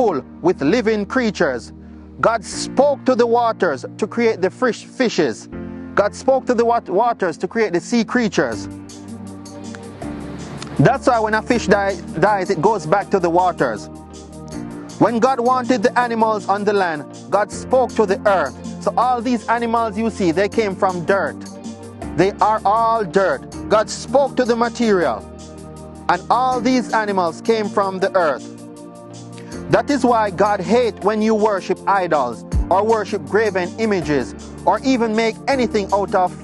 full with living creatures. God spoke to the waters to create the fishes. God spoke to the waters to create the sea creatures. That's why when a fish dies, it goes back to the waters. When God wanted the animals on the land, God spoke to the earth. So all these animals you see, they came from dirt. They are all dirt. God spoke to the material. And all these animals came from the earth. That is why God hates when you worship idols or worship graven images or even make anything out of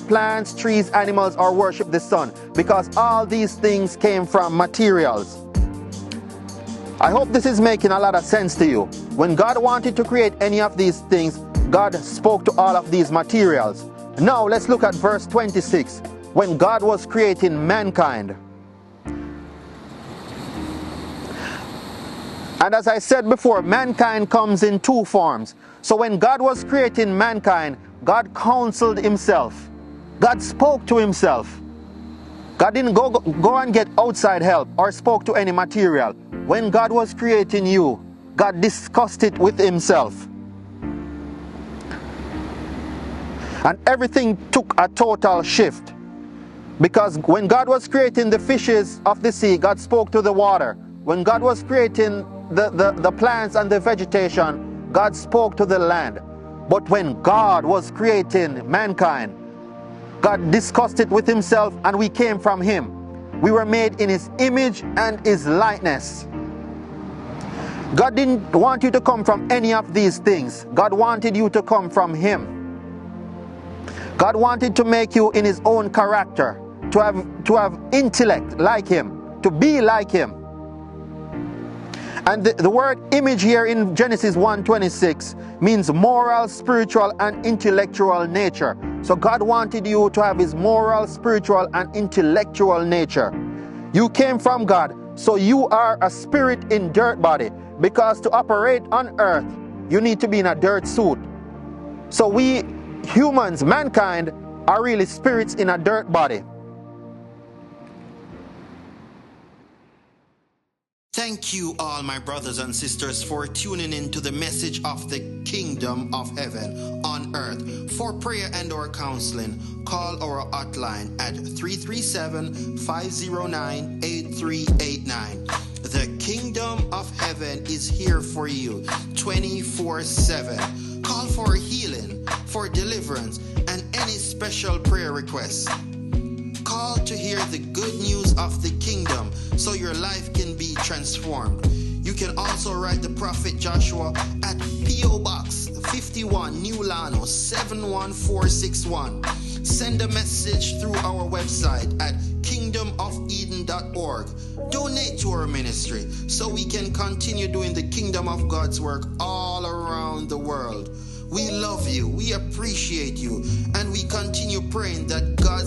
plants, trees, animals, or worship the sun, because all these things came from materials. I hope this is making a lot of sense to you. When God wanted to create any of these things, God spoke to all of these materials. Now let's look at verse 26, when God was creating mankind. And as I said before, mankind comes in two forms. So when God was creating mankind, God counseled himself. God spoke to himself. God didn't go and get outside help or spoke to any material. When God was creating you, God discussed it with himself. And everything took a total shift. Because when God was creating the fishes of the sea, God spoke to the water. When God was creating the plants and the vegetation, God spoke to the land. But when God was creating mankind, God discussed it with himself, and we came from him. We were made in his image and his likeness. God didn't want you to come from any of these things. God wanted you to come from him. God wanted to make you in his own character, to have intellect like him, to be like him. And the word image here in Genesis 1:26 means moral, spiritual, and intellectual nature. So God wanted you to have his moral, spiritual, and intellectual nature. You came from God, so you are a spirit in dirt body. Because to operate on earth, you need to be in a dirt suit. So we humans, mankind, are really spirits in a dirt body. Thank you all my brothers and sisters for tuning in to the message of the kingdom of heaven on earth. For prayer and or counseling, call our hotline at 337-509-8389. The kingdom of heaven is here for you 24/7. Call for healing, for deliverance, and any special prayer requests. Call to hear the good news of the kingdom so your life can be transformed. You can also write the Prophet Joshua at P.O. Box 51, New Lano 71461. Send a message through our website at kingdomofeden.org. Donate to our ministry so we can continue doing the kingdom of God's work all around the world. We love you, we appreciate you, and we continue praying that God